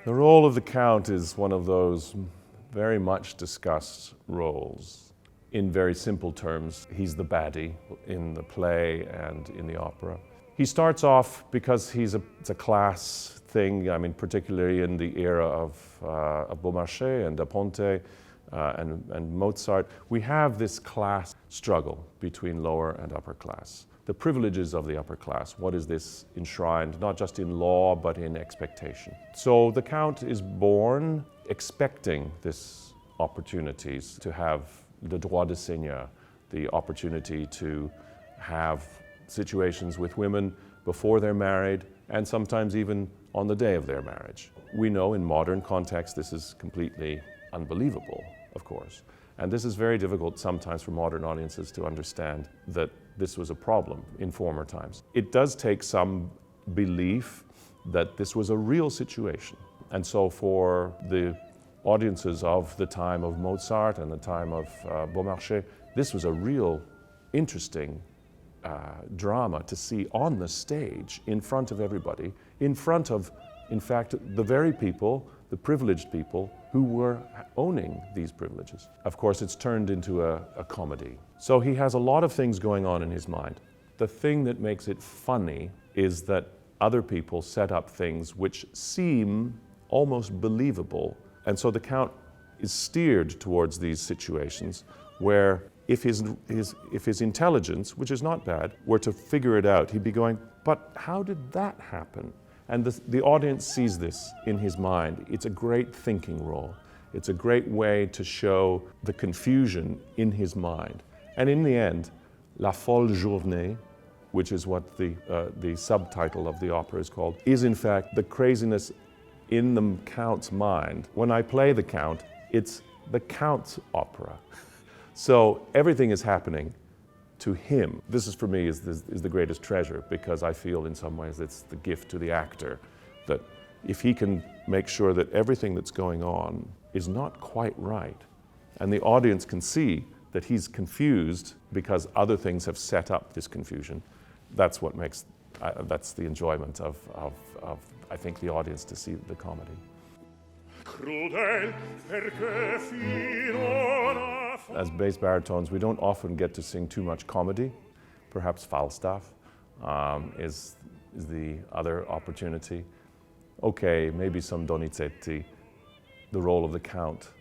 The role of the Count is one of those very much discussed roles. In very simple terms, he's the baddie in the play and in the opera. He starts off because it's a class thing, I mean, particularly in the era of Beaumarchais and da Ponte and Mozart. We have this class struggle between lower and upper class. The privileges of the upper class, what is this enshrined, not just in law, but in expectation. So the Count is born expecting this opportunities to have the droit de seigneur, the opportunity to have situations with women before they're married and sometimes even on the day of their marriage. We know in modern context this is completely unbelievable, of course. And this is very difficult sometimes for modern audiences to understand that this was a problem in former times. It does take some belief that this was a real situation. And so for the audiences of the time of Mozart and the time of Beaumarchais, this was a real interesting drama to see on the stage in front of everybody, in front of, in fact, the very people, the privileged people who were owning these privileges. Of course, it's turned into a comedy. So he has a lot of things going on in his mind. The thing that makes it funny is that other people set up things which seem almost believable. And so the Count is steered towards these situations where if his intelligence, which is not bad, were to figure it out, he'd be going, but how did that happen? And the audience sees this in his mind. It's a great thinking role. It's a great way to show the confusion in his mind. And in the end, La Folle Journée, which is what the subtitle of the opera is called, is in fact the craziness in the Count's mind. When I play the Count, it's the Count's opera. So everything is happening to him. This is, for me, is the greatest treasure, because I feel in some ways it's the gift to the actor, that if he can make sure that everything that's going on is not quite right, and the audience can see that he's confused because other things have set up this confusion, that's what makes, that's the enjoyment of I think, the audience to see the comedy. As bass baritones, we don't often get to sing too much comedy. Perhaps Falstaff is the other opportunity. Okay, maybe some Donizetti. The role of the Count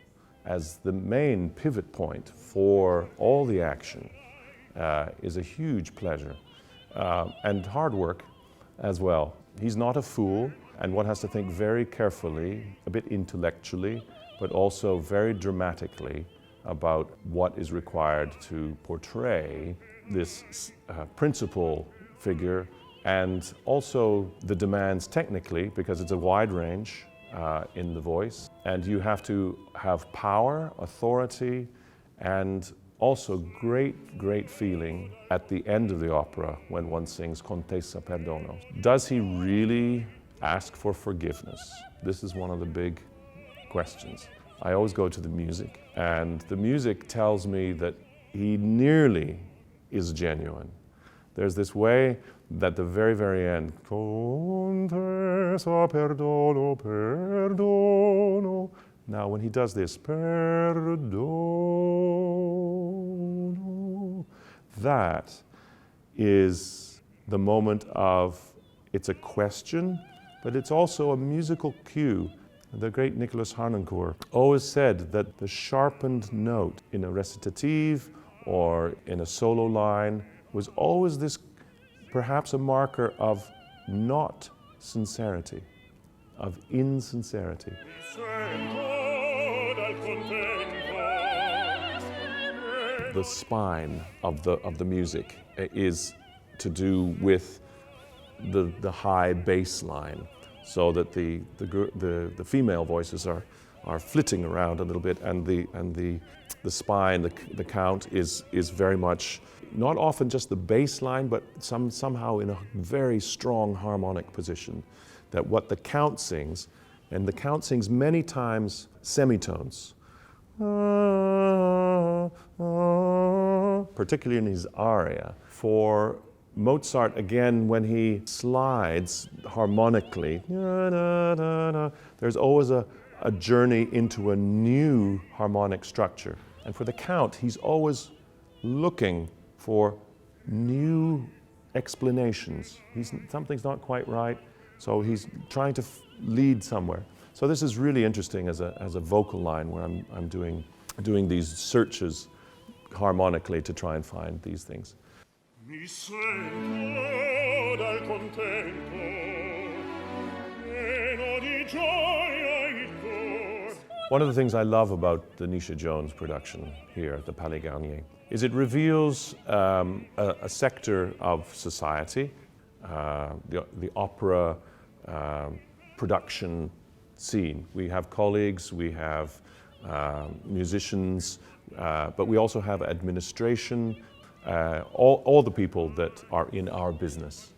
as the main pivot point for all the action is a huge pleasure and hard work as well. He's not a fool, and one has to think very carefully, a bit intellectually, but also very dramatically about what is required to portray this principal figure, and also the demands technically, because it's a wide range in the voice, and you have to have power, authority, and also great feeling at the end of the opera when one sings Contessa Perdono. Does he really ask for forgiveness? This is one of the big questions. I always go to the music, and the music tells me that he nearly is genuine. There's this way that the very end, Contessa Perdono, Perdono. Now when he does this, Perdono, that is the moment of, it's a question, but it's also a musical cue. The great Nicholas Harnoncourt always said that the sharpened note in a recitative or in a solo line was always this, perhaps a marker of not sincerity, of insincerity. The spine of the music is to do with the high bass line, so that the female voices are flitting around a little bit, and the spine, the Count is very much not often just the bass line, but somehow in a very strong harmonic position. That what the Count sings, and the Count sings many times semitones, particularly in his aria, for Mozart, again, when he slides harmonically, there's always a journey into a new harmonic structure. And for the Count, he's always looking for new explanations. Something's not quite right, so he's trying to lead somewhere. So this is really interesting as a vocal line where I'm doing these searches harmonically to try and find these things. Mi sento dal contento, pieno di gioia il cor. One of the things I love about the Netia Jones production here at the Palais Garnier is it reveals a sector of society, the opera production scene. We have colleagues, we have musicians, but we also have administration, all the people that are in our business.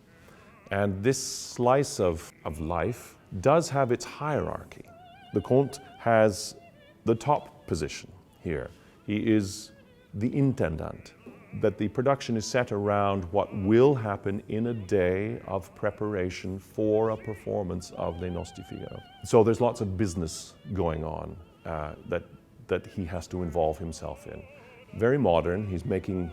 And this slice of life does have its hierarchy. The Comte has the top position here. He is the intendant, that the production is set around what will happen in a day of preparation for a performance of Les Noces de Figaro. So there's lots of business going on that he has to involve himself in. Very modern. He's making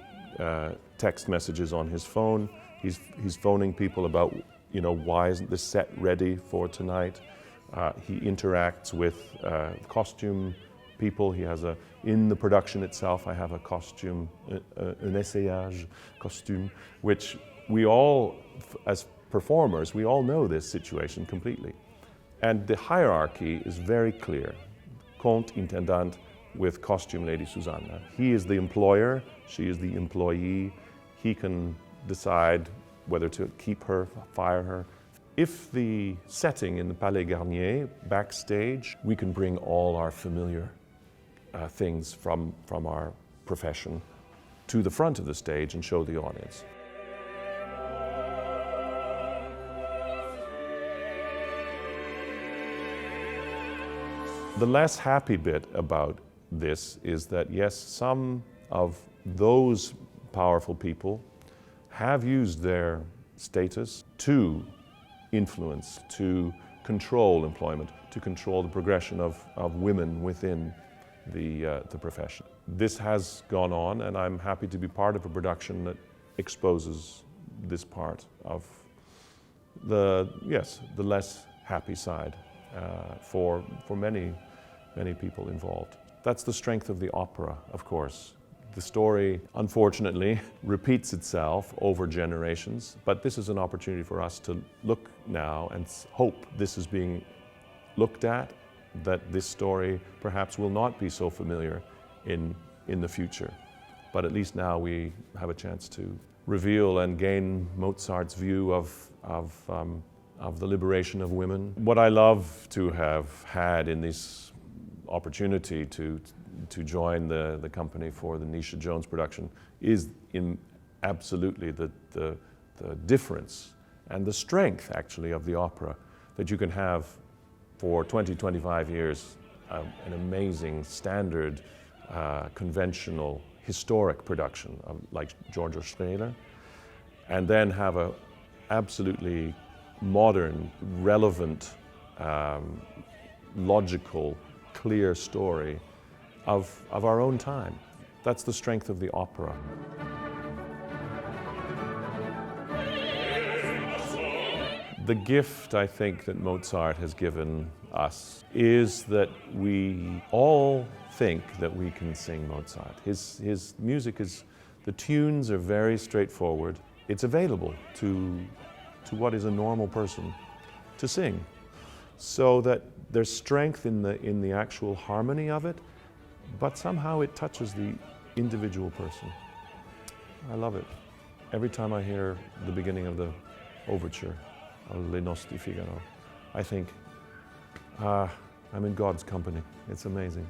text messages on his phone. He's phoning people about, why isn't this set ready for tonight? He interacts with costume people. He has in the production itself, I have a costume, an essayage costume, which we all, as performers, we all know this situation completely. And the hierarchy is very clear. Comte, intendant, with costume lady Susanna. He is the employer, she is the employee. He can decide whether to keep her, fire her. If the setting in the Palais Garnier, backstage, we can bring all our familiar things from our profession to the front of the stage and show the audience. The less happy bit about this is that, yes, some of those powerful people have used their status to influence, to control employment, to control the progression of women within the profession. This has gone on, and I'm happy to be part of a production that exposes this part of the less happy side for many people involved. That's the strength of the opera, of course. The story, unfortunately, repeats itself over generations, but this is an opportunity for us to look now and hope this is being looked at, that this story perhaps will not be so familiar in the future. But at least now we have a chance to reveal and gain Mozart's view of the liberation of women. What I love to have had in this opportunity to join the company for the Netia Jones production is absolutely the difference and the strength, actually, of the opera, that you can have for 20-25 years an amazing, standard, conventional, historic production like Giorgio Strehler, and then have a absolutely modern, relevant, logical, clear story of our own time. That's the strength of the opera. The gift, I think, that Mozart has given us is that we all think that we can sing Mozart. His music the tunes are very straightforward. It's available to what is a normal person to sing. So that there's strength in the actual harmony of it, but somehow it touches the individual person. I love it. Every time I hear the beginning of the overture of Les Noces de Figaro, I think, I'm in God's company. It's amazing.